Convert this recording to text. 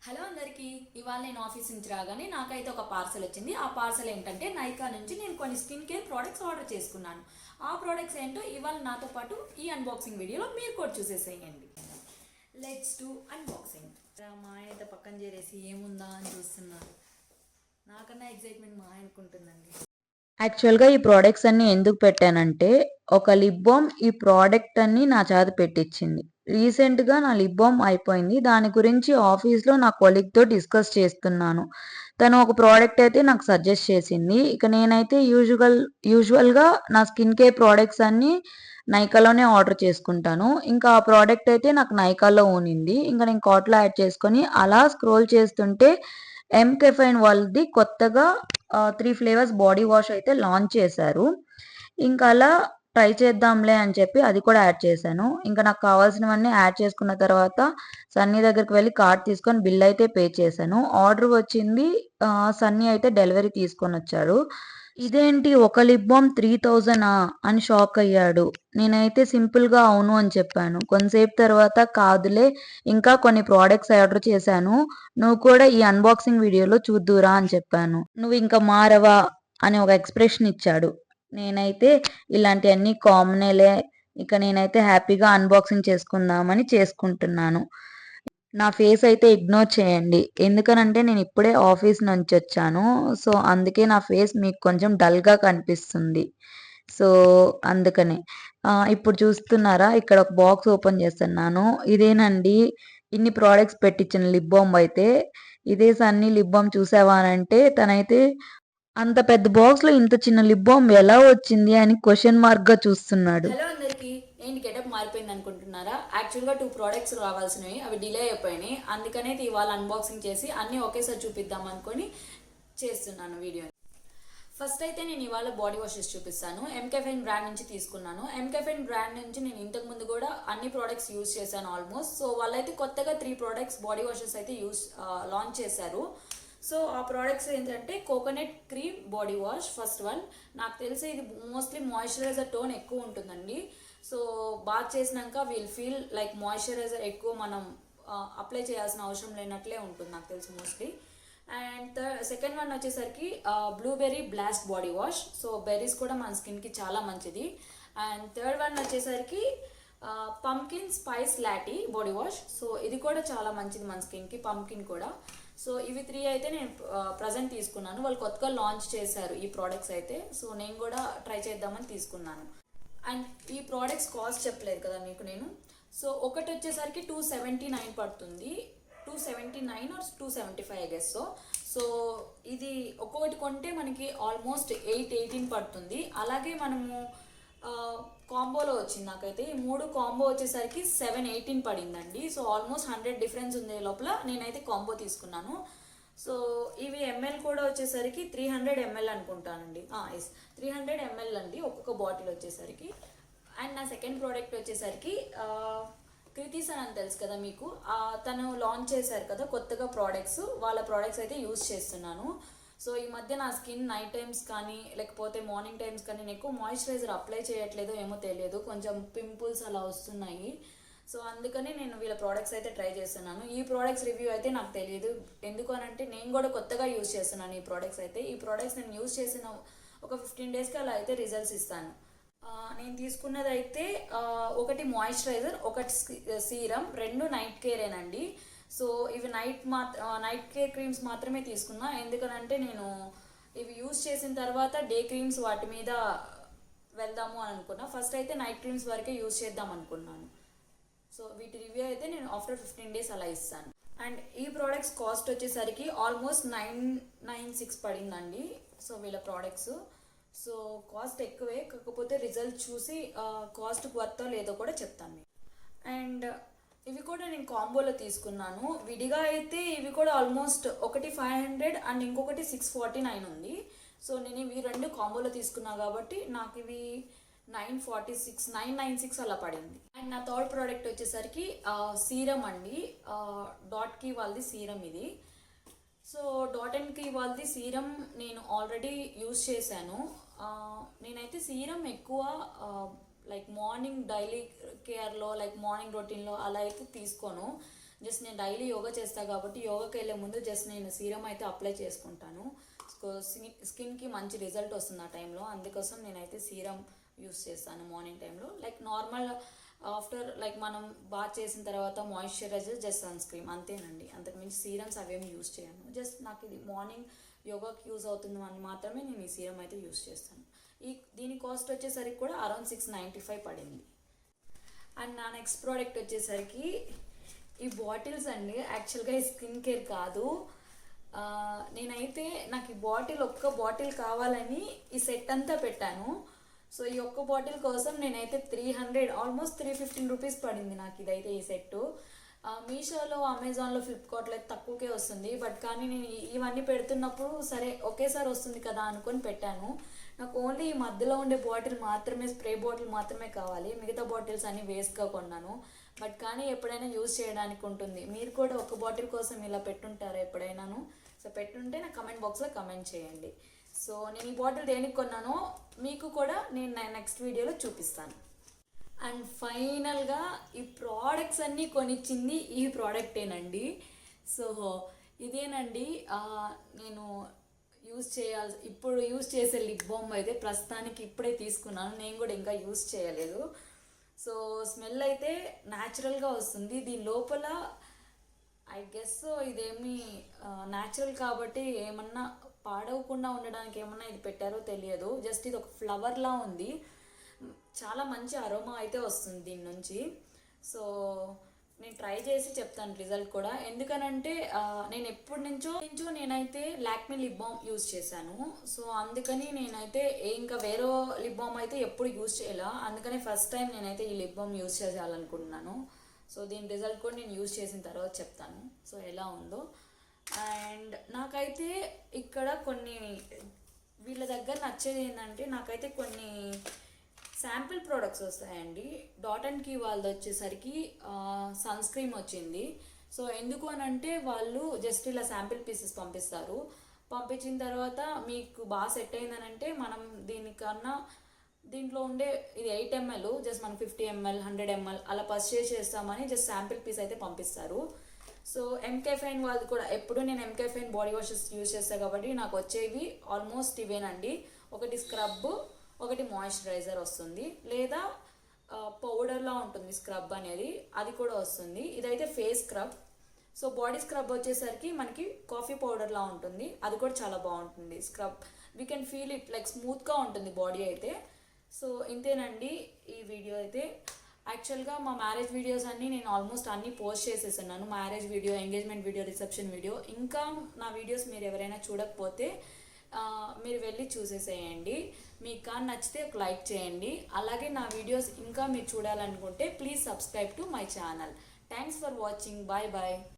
Hello అందరికీ. ఇవాళ నేను ఆఫీస్ నుంచి రాగానే నాకైతే ఒక పార్సల్ వచ్చింది. ఆ పార్సల్ ఏంటంటే నైకా నుంచి నేను కొన్ని స్కిన్ కేర్ ప్రోడక్ట్స్ ఆర్డర్ చేసుకున్నాను. ఆ ప్రోడక్ట్స్ ఏంటో ఇవాళ నాతో పాటు ఈ అన్బాక్సింగ్ వీడియోలో మీరు కూడా చూసేసేయండి. Let's do unboxing. మా ఆయన అయితే పక్కన చేరేసి ఏముందా అని చూస్తున్నారు. నాకన్నా ఎగ్జైట్మెంట్ మా ఆయనకుంటుందండి. యాక్చువల్‌గా ఈ ప్రొడక్ట్స్ అన్నీ ఎందుకు పెట్టానంటే, ఒక లిప్ బామ్ ఈ ప్రోడక్ట్ అన్ని నా చేత పెట్టిచ్చింది. రీసెంట్‌గా నా లిప్ బామ్ అయిపోయింది. దాని గురించి ఆఫీస్‌లో నా కొలీగ్‌తో డిస్కస్ చేస్తున్నాను. తను ఒక ప్రోడక్ట్ అయితే నాకు సజెస్ట్ చేసింది. ఇక నేనైతే యూజువల్‌గా నా స్కిన్ కేర్ ప్రొడక్ట్స్ అన్నీ నైకాలోనే ఆర్డర్ చేసుకుంటాను. ఇంకా ఆ ప్రోడక్ట్ అయితే నాకు నైకాలో ఉన్నింది. ఇంక నేను కార్ట్‌లో యాడ్ చేసుకొని అలా స్క్రోల్ చేస్తుంటే ఎంకెఫైన్ వాళ్ళది కొత్తగా 3 ఫ్లేవర్స్ బాడీ వాష్ అయితే లాంచ్ చేశారు. ఇంక అలా ట్రై చేద్దాంలే అని చెప్పి అది కూడా యాడ్ చేశాను. ఇంక నాకు కావాల్సినవన్నీ యాడ్ చేసుకున్న తర్వాత సన్నీ దగ్గరికి వెళ్లి కార్డ్ తీసుకొని బిల్ అయితే పే చేశాను. ఆర్డర్ వచ్చింది. సన్నీ అయితే డెలివరీ తీసుకొనొచ్చాడు. ఇదేంటి ఒక లిప్ బామ్ 3000ఆ అని షాక్ అయ్యాడు. నేనైతే సింపుల్‌గా అవును అని చెప్పాను. కొంతసేపు తర్వాత కాదులే ఇంకా కొన్ని ప్రొడక్ట్స్ ఆర్డర్ చేశాను. నువ్వు కూడా ఈ అన్బాక్సింగ్ వీడియోలో చూద్దువురా అని చెప్పాను. నువ్వు ఇంకా మారవా అని ఒక ఎక్స్‌ప్రెషన్ ఇచ్చాడు. నేనైతే ఇలాంటియన్నీ కామనేలే. ఇక నేనైతే హ్యాపీగా అన్బాక్సింగ్ చేసుకుందామని చేసుకుంటున్నాను. నా ఫేస్ అయితే ఇగ్నోర్ చేయండి. ఎందుకనంటే నేను ఇప్పుడే ఆఫీస్ నుంచొచ్చాను. సో, అందుకే నా ఫేస్ మీకు కొంచెం డల్‌గా కనిపిస్తుంది. సో, అందుకనే. ఇప్పుడు చూస్తున్నారా? ఇక్కడ ఒక బాక్స్ ఓపెన్ చేస్తున్నాను. ఇదేనండి ఇన్ని ప్రొడక్ట్స్ పెట్టించిన లిప్ బామ్ అయితే. ఇదే సన్నీ లిప్ బామ్ చూసావా అనంటే తనైతే అంత పెద్ద బాక్స్‌లో ఇంత చిన్న లిప్ బామ్ ఎలా వచ్చింది అని క్వెషన్ మార్క్‌గా చూస్తున్నాడు. హలో అందరికీ. ఏంటి గెటప్ మారిపోయింది అనుకుంటున్నారా? యాక్చువల్గా 2 ప్రోడక్ట్స్ రావాల్సినవి అవి డిలే అయిపోయినాయి. అందుకనే ఇవాళ అన్బాక్సింగ్ చేసి అన్నీ ఒకేసారి చూపిద్దాం అనుకొని చేస్తున్నాను వీడియో. ఫస్ట్ అయితే నేను ఇవాళ బాడీ వాషెస్ చూపిస్తాను. ఎంకెఫైన్ బ్రాండ్ నుంచి తీసుకున్నాను. ఎంకెఫైన్ బ్రాండ్ నుంచి నేను ఇంతకు ముందు కూడా అన్ని ప్రోడక్ట్స్ యూజ్ చేశాను ఆల్మోస్ట్. సో వాళ్ళైతే కొత్తగా 3 ప్రోడక్ట్స్ బాడీ వాషెస్ అయితే లాంచ్ చేశారు. సో ఆ ప్రోడక్ట్స్ ఏంటంటే coconut cream body wash first one. నాకు తెలిసి ఇది మోస్ట్లీ మాయిశ్చరైజర్ టోన్ ఎక్కువ ఉంటుందండి. సో బాత్ చేసినాక విల్ ఫీల్ లైక్ మాయిశ్చరైజర్ ఎక్కువ మనం అప్లై చేయాల్సిన అవసరం లేనట్లే ఉంటుంది నాకు తెలిసి మోస్ట్లీ. అండ్ సెకండ్ వన్ వచ్చేసరికి blueberry blast body wash. So berries కూడా మన స్కిన్కి చాలా మంచిది. అండ్ థర్డ్ వన్ వచ్చేసరికి pumpkin spice lathi body wash. So ఇది కూడా చాలా మంచిది మన స్కిన్కి, పంకిన్ కూడా. సో ఇవి 3 అయితే నేను ప్రజెంట్ తీసుకున్నాను. వాళ్ళు కొత్తగా లాంచ్ చేశారు ఈ ప్రోడక్ట్స్ అయితే. సో నేను కూడా ట్రై చేద్దామని తీసుకున్నాను. అండ్ ఈ ప్రోడక్ట్స్ కాస్ట్ చెప్పలేదు కదా మీకు నేను. సో ఒకటి వచ్చేసరికి 279 పడుతుంది. 279 ఆర్ 275 గెస్. సో ఇది ఒక్కొక్కటి కొంటే మనకి ఆల్మోస్ట్ 18 పడుతుంది. అలాగే మనము కాంబోలో వచ్చింది నాకైతే. ఈ 3 కాంబో వచ్చేసరికి 718 పడిందండి. సో ఆల్మోస్ట్ 100 డిఫరెన్స్ ఉంది లోపల. నేనైతే కాంబో తీసుకున్నాను. సో ఇవి ఎంఎల్ కూడా వచ్చేసరికి 300 ఎంఎల్ అనుకుంటానండి. ఎస్, 300 ఎంఎల్ అండి ఒక్కొక్క బాటిల్ వచ్చేసరికి. అండ్ నా సెకండ్ ప్రోడక్ట్ వచ్చేసరికి కృతిసన్ అని తెలుసు కదా మీకు. తను లాంచ్ చేశారు కదా కొత్తగా ప్రోడక్ట్స్. వాళ్ళ ప్రోడక్ట్స్ అయితే యూజ్ చేస్తున్నాను. సో ఈ మధ్య నా స్కిన్ నైట్ టైమ్స్ కానీ లేకపోతే మార్నింగ్ టైమ్స్ కానీ నేను ఎక్కువ మాయిశ్చరైజర్ అప్లై చేయట్లేదో ఏమో తెలియదు. కొంచెం పింపుల్స్ అలా వస్తున్నాయి. సో అందుకని నేను వీళ్ళ ప్రోడక్ట్స్ అయితే ట్రై చేస్తున్నాను. ఈ ప్రోడక్ట్స్ రివ్యూ అయితే నాకు తెలియదు. ఎందుకు అనంటే నేను కూడా కొత్తగా యూజ్ చేస్తున్నాను ఈ ప్రోడక్ట్స్ అయితే. ఈ ప్రోడక్ట్స్ నేను యూజ్ చేసిన ఒక 15 డేస్కి అలా అయితే రిజల్ట్స్ ఇస్తాను. నేను తీసుకున్నది అయితే ఒకటి మాయిశ్చరైజర్, ఒకటి సీరం, 2 నైట్ కేరేనండి. సో ఇవి నైట్ కేర్ క్రీమ్స్ మాత్రమే తీసుకున్నా. ఎందుకనంటే నేను ఇవి యూజ్ చేసిన తర్వాత డే క్రీమ్స్ వాటి మీద వెళ్దాము అని అనుకున్నా. ఫస్ట్ అయితే నైట్ క్రీమ్స్ వరకే యూజ్ చేద్దాం అనుకున్నాను. సో వీటి రివ్యూ అయితే నేను ఆఫ్టర్ 15 డేస్ అలా ఇస్తాను. అండ్ ఈ ప్రోడక్ట్స్ కాస్ట్ వచ్చేసరికి ఆల్మోస్ట్ 996 పడిందండి. సో వీళ్ళ ప్రోడక్ట్స్. సో కాస్ట్ ఎక్కువే, కాకపోతే రిజల్ట్ చూసి కాస్ట్ వర్తో లేదో కూడా చెప్తాను మీకు. అండ్ ఇవి కూడా నేను కాంబోలో తీసుకున్నాను. విడిగా అయితే ఇవి కూడా ఆల్మోస్ట్ ఒకటి 500 అండ్ ఇంకొకటి 649 ఉంది. సో నేను ఇవి 2 కాంబోలో తీసుకున్నా కాబట్టి నాకు ఇవి 996 అలా పడింది. అండ్ నా థర్డ్ ప్రోడక్ట్ వచ్చేసరికి సీరం అండి. డాట్కి వాళ్ళది సీరం ఇది. సో డాట్ అండ్ కీ వాళ్ళది సీరం నేను ఆల్రెడీ యూజ్ చేశాను. నేనైతే సీరం ఎక్కువ లైక్ మార్నింగ్ డైలీ కేర్లో లైక్ మార్నింగ్ రొటీన్లో అలా అయితే తీసుకోను. జస్ట్ నేను డైలీ యోగా చేస్తాను కాబట్టి యోగాకి వెళ్ళే ముందు జస్ట్ నేను సీరం అయితే అప్లై చేసుకుంటాను. సో స్కిన్కి మంచి రిజల్ట్ వస్తుంది ఆ టైంలో. అందుకోసం నేనైతే సీరం యూస్ చేస్తాను మార్నింగ్ టైంలో. లైక్ నార్మల్ ఆఫ్టర్ లైక్ మనం బాత్ చేసిన తర్వాత మాయిశ్చరైజర్ జస్ట్ సన్ స్క్రీన్ అంతేనండి. అంతకుమించి సీరమ్స్ అవేమి యూస్ చేయను. జస్ట్ నాకు ఇది మార్నింగ్ యోగాకి యూజ్ అవుతుంది అని మాత్రమే నేను ఈ సీరం అయితే యూస్ చేస్తాను. దీని కాస్ట్ వచ్చేసరికి కూడా అరౌండ్ 695 పడింది. అండ్ నా నెక్స్ట్ ప్రోడక్ట్ వచ్చేసరికి ఈ బాటిల్స్ అండి. యాక్చువల్గా ఈ స్కిన్ కేర్ కాదు, నేనైతే నాకు ఈ ఒక్క బాటిల్ కావాలని ఈ సెట్ అంతా పెట్టాను. సో ఈ ఒక్క బాటిల్ కోసం నేనైతే 300 ఆల్మోస్ట్ 315 రూపీస్ పడింది నాకు ఇదైతే ఈ సెట్టు. మీషోలో, అమెజాన్లో, ఫ్లిప్కార్ట్లో అయితే తక్కువకే వస్తుంది. బట్ కానీ నేను ఇవన్నీ పెడుతున్నప్పుడు సరే ఒకేసారి వస్తుంది కదా అనుకొని పెట్టాను. నాకు ఓన్లీ ఈ మధ్యలో ఉండే బాటిల్ మాత్రమే, స్ప్రే బాటిల్ మాత్రమే కావాలి. మిగతా బాటిల్స్ అన్నీ వేస్ట్గా కొన్నాను. బట్ కానీ ఎప్పుడైనా యూజ్ చేయడానికి ఉంటుంది. మీరు కూడా ఒక బాటిల్ కోసం ఇలా పెట్టుంటారా ఎప్పుడైనాను? సో పెట్టుంటే నాకు కమెంట్ బాక్స్లో కమెంట్ చేయండి. సో నేను ఈ బాటిల్ దేనికి కొన్నానో మీకు కూడా నేను నెక్స్ట్ వీడియోలో చూపిస్తాను. అండ్ ఫైనల్గా ఈ ప్రోడక్ట్స్ అన్నీ కొనిచ్చింది ఈ ప్రోడక్టేనండి. సో ఇదేనండి నేను ఇప్పుడు యూజ్ చేసే లిప్ బామ్ అయితే ప్రస్తుతానికి ఇప్పుడే తీసుకున్నాను. నేను కూడా ఇంకా యూజ్ చేయలేదు. సో స్మెల్ అయితే న్యాచురల్గా వస్తుంది. దీని లోపల ఐ గెస్ ఇదేమి న్యాచురల్ కాబట్టి ఏమన్నా పాడవకుండా ఉండడానికి ఏమన్నా ఇది పెట్టారో తెలియదు. జస్ట్ ఇది ఒక ఫ్లవర్లా ఉంది. చాలా మంచి అరోమా అయితే వస్తుంది దీని నుంచి. సో నేను ట్రై చేసి చెప్తాను రిజల్ట్ కూడా. ఎందుకనంటే నేను ఎప్పటి నుంచో నేనైతే లాక్మే లిప్ బామ్ యూజ్ చేశాను. సో అందుకని నేనైతే ఇంకా వేరే లిప్ బామ్ అయితే ఎప్పుడు యూజ్ చేయాల. అందుకని ఫస్ట్ టైం నేనైతే ఈ లిప్ బామ్ యూజ్ చేయాలనుకుంటున్నాను. సో దీని రిజల్ట్ కూడా నేను యూజ్ చేసిన తర్వాత చెప్తాను సో ఎలా ఉందో. అండ్ నాకైతే ఇక్కడ కొన్ని వీళ్ళ దగ్గర నచ్చేది ఏంటంటే నాకైతే కొన్ని శాంపిల్ ప్రోడక్ట్స్ వస్తాయండి. డాట్ అండ్ కీ వాళ్ళది వచ్చేసరికి సన్ స్క్రీన్ వచ్చింది. సో ఎందుకు అని అంటే వాళ్ళు జస్ట్ ఇలా శాంపిల్ పీసెస్ పంపిస్తారు. పంపించిన తర్వాత మీకు బాగా సెట్ అయిందనంటే మనం దీంట్లో ఉండే ఇది 8 ml జస్ట్ మనం 50 ml 100 ml అలా పర్చేస్ చేస్తామని జస్ట్ శాంపిల్ పీస్ అయితే పంపిస్తారు. సో ఎంకే ఫైన్ వాళ్ళది కూడా ఎప్పుడు నేను MK fine body washes use చేస్తాను కాబట్టి నాకు వచ్చేవి ఆల్మోస్ట్ ఇవేనండి. ఒకటి స్క్రబ్, ఒకటి మాయిశ్చరైజర్ వస్తుంది, లేదా పౌడర్లా ఉంటుంది స్క్రబ్ అనేది, అది కూడా వస్తుంది. ఇదైతే face scrub. So body scrub వచ్చేసరికి మనకి కాఫీ పౌడర్లా ఉంటుంది, అది కూడా చాలా బాగుంటుంది scrub. We can feel it like స్మూత్గా ఉంటుంది బాడీ అయితే. సో ఇంతేనండి ఈ వీడియో అయితే. యాక్చువల్గా మా మ్యారేజ్ వీడియోస్ అన్నీ నేను ఆల్మోస్ట్ అన్నీ పోస్ట్ చేసేస్తున్నాను. Marriage video, engagement video, reception video. ఇంకా నా వీడియోస్ మీరు ఎవరైనా చూడకపోతే మీరు వెళ్ళి చూసేసేయండి. మీకు కానీ నచ్చితే ఒక లైక్ చేయండి. అలాగే నా వీడియోస్ ఇంకా మీరు చూడాలనుకుంటే please subscribe to my channel. Thanks for watching. Bye bye.